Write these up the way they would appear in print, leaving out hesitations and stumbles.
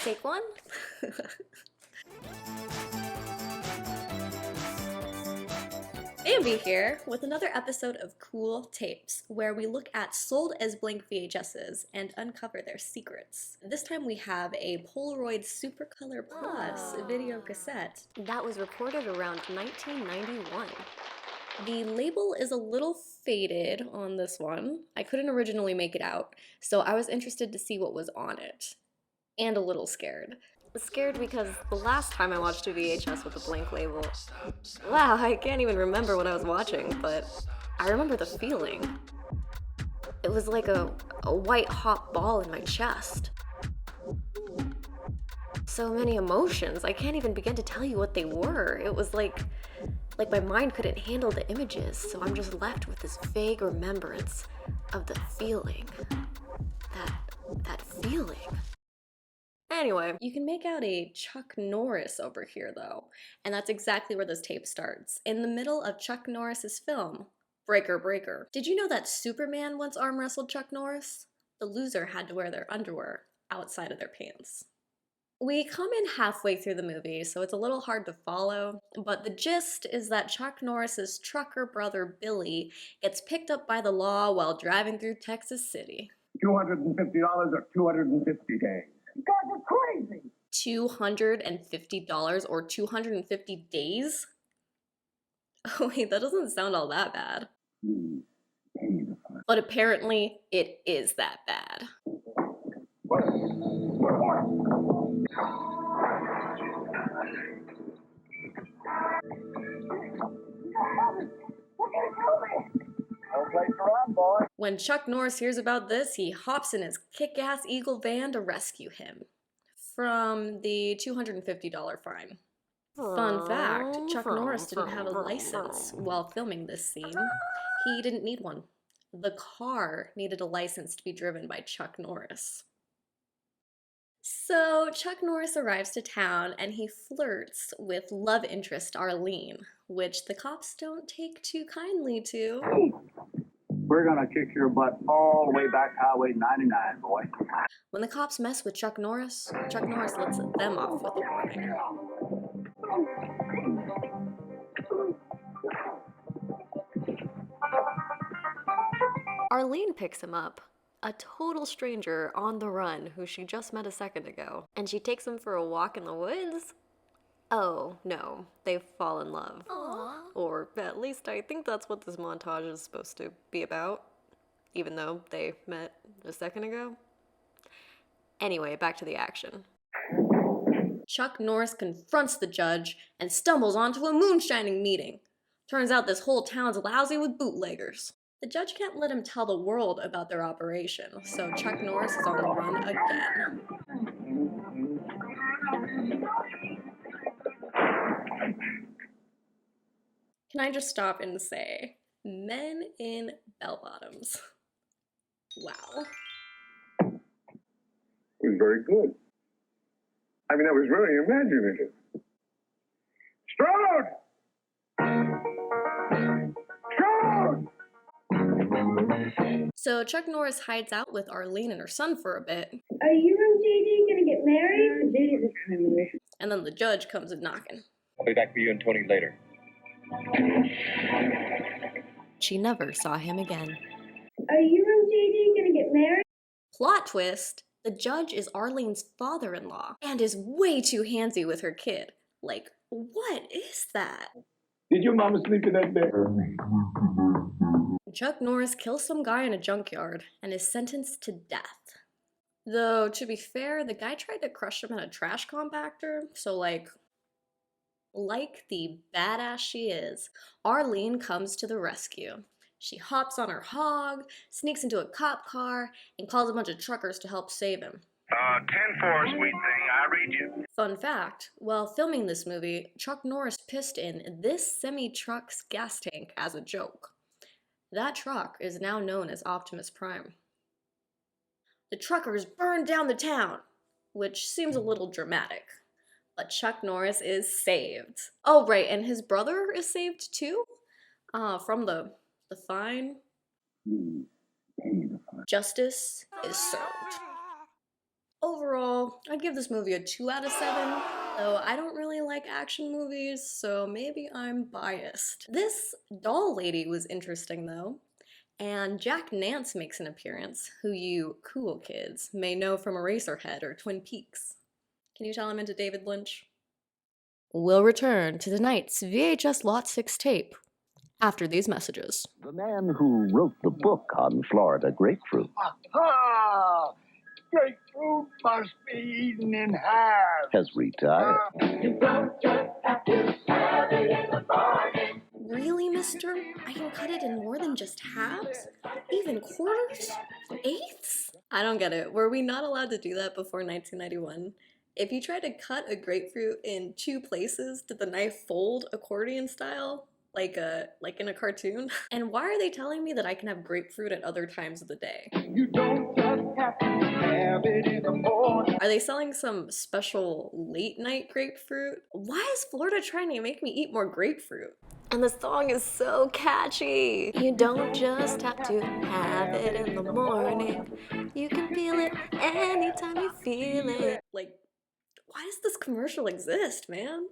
Take one. Bambi here with another episode of Cool Tapes, where we look at sold as blank VHSs and uncover their secrets. This time we have a Polaroid Supercolor Plus video cassette that was recorded around 1991. The label is a little faded on this one. I couldn't originally make it out, so I was interested to see what was on it. And a little scared. Scared because the last time I watched a VHS with a blank label, wow, I can't even remember what I was watching, but I remember the feeling. It was like a white hot ball in my chest. So many emotions, I can't even begin to tell you what they were. It was like my mind couldn't handle the images, so I'm just left with this vague remembrance of the feeling. That feeling. Anyway, you can make out a Chuck Norris over here though, and that's exactly where this tape starts, in the middle of Chuck Norris's film, Breaker Breaker. Did you know that Superman once arm wrestled Chuck Norris? The loser had to wear their underwear outside of their pants. We come in halfway through the movie, so it's a little hard to follow, but the gist is that Chuck Norris's trucker brother Billy gets picked up by the law while driving through Texas City. $250 or 250 days. You guys are crazy. $250 or 250 days? Oh wait, that doesn't sound all that bad. But apparently, it is that bad. When Chuck Norris hears about this, he hops in his kick-ass Eagle van to rescue him from the $250 fine. Fun fact, Chuck Norris didn't have a license while filming this scene. He didn't need one. The car needed a license to be driven by Chuck Norris. So Chuck Norris arrives to town and he flirts with love interest Arlene, which the cops don't take too kindly to. We're gonna kick your butt all the way back Highway 99, boy. When the cops mess with Chuck Norris lets them off with a warning. Arlene picks him up, a total stranger on the run who she just met a second ago, and she takes him for a walk in the woods. Oh, no, they fall in love. Aww. Or at least I think that's what this montage is supposed to be about, even though they met a second ago. Anyway, back to the action. Chuck Norris confronts the judge and stumbles onto a moonshining meeting. Turns out this whole town's lousy with bootleggers. The judge can't let him tell the world about their operation, so Chuck Norris is on the run again. Can I just stop and say, men in bell-bottoms. Wow. It was very good. I mean, that was very imaginative. Strode! So Chuck Norris hides out with Arlene and her son for a bit. Are you and JD gonna get married? JD's coming. And then the judge comes knocking. I'll be back for you and Tony later. She never saw him again. Are you and JD gonna get married? Plot twist, the judge is Arlene's father-in-law and is way too handsy with her kid. Like, what is that? Did your mama sleep in that bed? Chuck Norris kills some guy in a junkyard and is sentenced to death. Though, to be fair, the guy tried to crush him in a trash compactor, so like the badass she is, Arlene comes to the rescue. She hops on her hog, sneaks into a cop car, and calls a bunch of truckers to help save him. 10-4, sweet thing, I read you. Fun fact, while filming this movie, Chuck Norris pissed in this semi-truck's gas tank as a joke. That truck is now known as Optimus Prime. The truckers burn down the town, which seems a little dramatic. But Chuck Norris is saved. Oh, right, and his brother is saved too? From the fine. Justice is served. Overall, I'd give this movie a 2 out of 7, though I don't really like action movies, so maybe I'm biased. This doll lady was interesting though, and Jack Nance makes an appearance, who you cool kids may know from Eraserhead or Twin Peaks. Can you tell I'm into David Lynch? We'll return to tonight's VHS Lot 6 tape after these messages. The man who wrote the book on Florida grapefruit Aha! Grapefruit must be eaten in half. has retired. Really, mister? I can cut it in more than just halves? Even quarters? Eighths? I don't get it. Were we not allowed to do that before 1991? If you tried to cut a grapefruit in 2 places, did the knife fold accordion style? Like in a cartoon? And why are they telling me that I can have grapefruit at other times of the day? You don't just have to have it in the morning. Are they selling some special late night grapefruit? Why is Florida trying to make me eat more grapefruit? And the song is so catchy. You don't just have to have it in the morning. You can feel it anytime you feel it. Like, why does this commercial exist, man?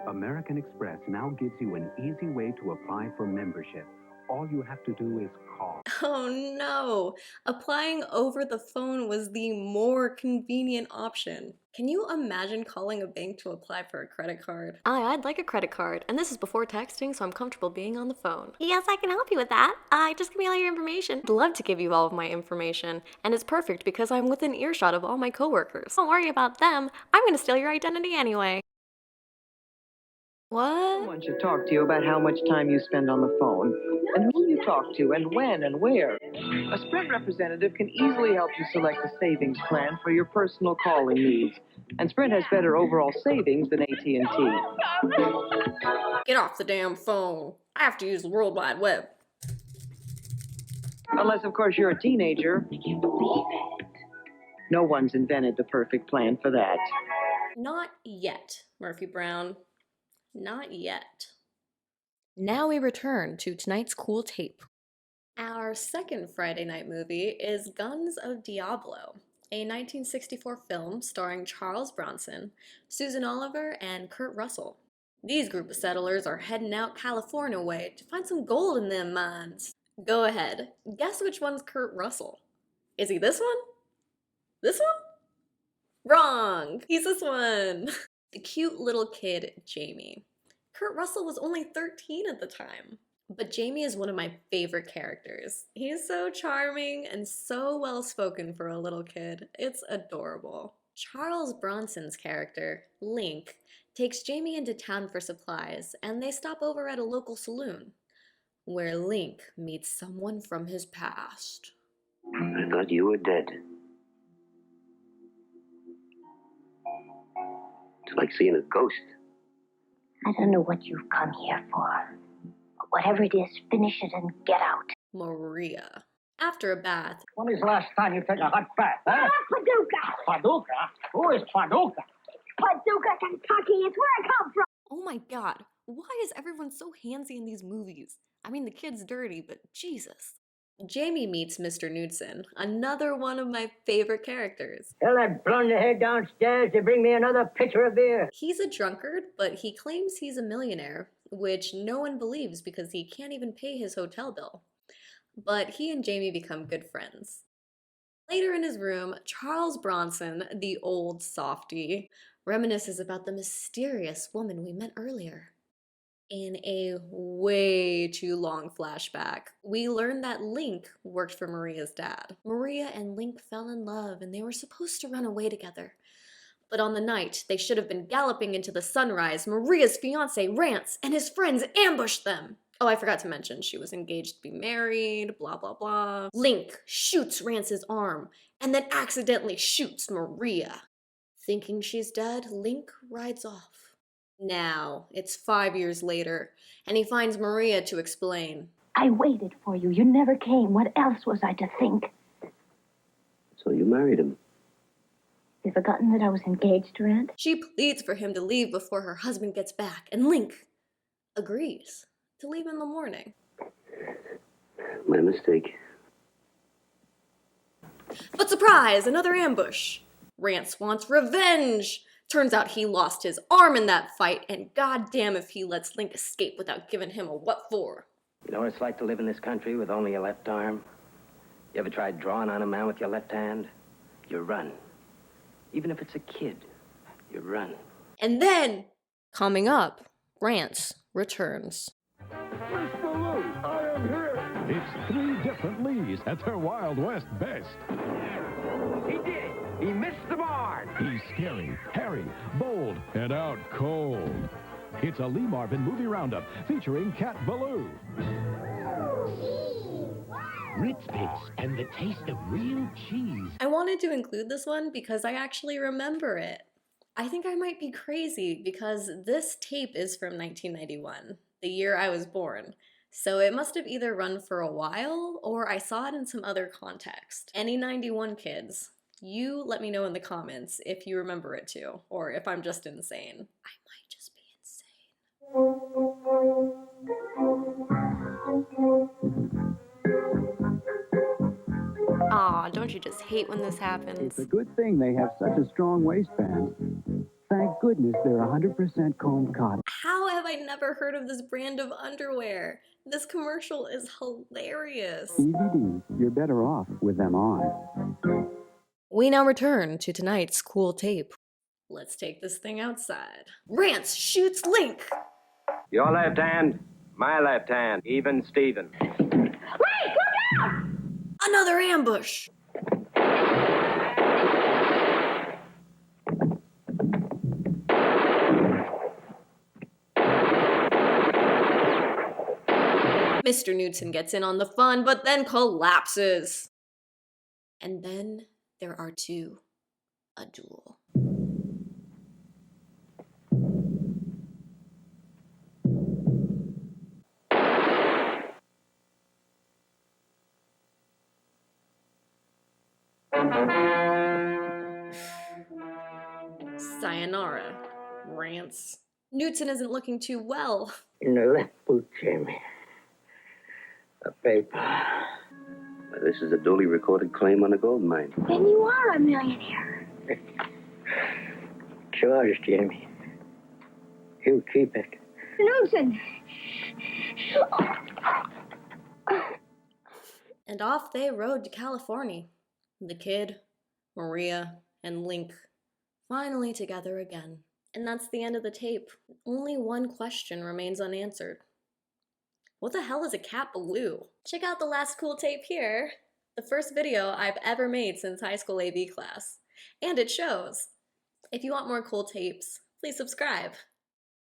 American Express now gives you an easy way to apply for membership. All you have to do is call. Oh no! Applying over the phone was the more convenient option. Can you imagine calling a bank to apply for a credit card? I'd like a credit card, and this is before texting, so I'm comfortable being on the phone. Yes, I can help you with that. Just give me all your information. I'd love to give you all of my information, and it's perfect because I'm within earshot of all my coworkers. Don't worry about them. I'm gonna steal your identity anyway. What? Someone should talk to you about how much time you spend on the phone, and who you talk to, and when and where. A Sprint representative can easily help you select a savings plan for your personal calling needs. And Sprint has better overall savings than AT&T. Get off the damn phone. I have to use the World Wide Web. Unless, of course, you're a teenager. No one's invented the perfect plan for that. Not yet, Murphy Brown. Not yet. Now we return to tonight's cool tape. Our second Friday night movie is Guns of Diablo, a 1964 film starring Charles Bronson, Susan Oliver, and Kurt Russell. These group of settlers are heading out California way to find some gold in them mines. Go ahead, guess which one's Kurt Russell? Is he this one? This one? Wrong! He's this one! The cute little kid, Jamie. Kurt Russell was only 13 at the time. But Jamie is one of my favorite characters. He's so charming and so well-spoken for a little kid. It's adorable. Charles Bronson's character, Link, takes Jamie into town for supplies, and they stop over at a local saloon, where Link meets someone from his past. I thought you were dead. It's like seeing a ghost. I don't know what you've come here for. But whatever it is, finish it and get out. Maria. After a bath, When is the last time you took a hot bath, huh? Paducah! Paducah? Who is Paducah? Paducah, Kentucky is where I come from. oh my god, why is everyone so handsy in these movies? I mean, the kid's dirty, but Jesus. Jamie meets Mr. Knudsen, another one of my favorite characters. Tell that blunderhead downstairs to bring me another pitcher of beer. He's a drunkard, but he claims he's a millionaire, which no one believes because he can't even pay his hotel bill. But he and Jamie become good friends. Later in his room, Charles Bronson, the old softy, reminisces about the mysterious woman we met earlier. In a way too long flashback, we learn that Link worked for Maria's dad. Maria and Link fell in love and they were supposed to run away together. But on the night they should have been galloping into the sunrise, Maria's fiancé Rance and his friends ambushed them. Oh, I forgot to mention, she was engaged to be married, blah blah blah. Link shoots Rance's arm and then accidentally shoots Maria. Thinking she's dead, Link rides off. Now, it's 5 years later, and he finds Maria to explain. I waited for you. You never came. What else was I to think? So you married him. You've forgotten that I was engaged to Rand? She pleads for him to leave before her husband gets back, and Link agrees to leave in the morning. My mistake. But surprise, another ambush. Rance wants revenge. Turns out he lost his arm in that fight, and goddamn if he lets Link escape without giving him a what for. You know what it's like to live in this country with only your left arm? You ever tried drawing on a man with your left hand? You run. Even if it's a kid, you run. And then, coming up, Rance returns. Miss Baloo, I am here. It's 3 different Lees at their Wild West best. He did. He missed the mark. He's scary, hairy, bold, and out cold. It's a Lee Marvin movie roundup featuring Cat Baloo. Ritz Bits and the taste of real cheese. I wanted to include this one because I actually remember it. I think I might be crazy because this tape is from 1991, the year I was born. So it must have either run for a while or I saw it in some other context. Any 91 kids, you let me know in the comments if you remember it too, or if I'm just insane. I might just be insane. Aw, don't you just hate when this happens? It's a good thing they have such a strong waistband. Thank goodness they're 100% combed cotton. How have I never heard of this brand of underwear? This commercial is hilarious. DVDs, you're better off with them on. We now return to tonight's cool tape. Let's take this thing outside. Rance shoots Link! Your left hand, my left hand, even Steven. Wait, look out! Another ambush! Mr. Newton gets in on the fun, but then collapses. And then there are two. A duel. Sayonara, Rance. Newton isn't looking too well. In the left boot, Jamie. A paper. Well, this is a duly recorded claim on a gold mine. Then you are a millionaire. It's yours, Jamie. You keep it. Newton! And off they rode to California. The kid, Maria, and Link finally together again. And that's the end of the tape. Only one question remains unanswered. What the hell is a Cat Baloo? Check out the last cool tape here. The first video I've ever made since high school AV class. And it shows. If you want more cool tapes, please subscribe.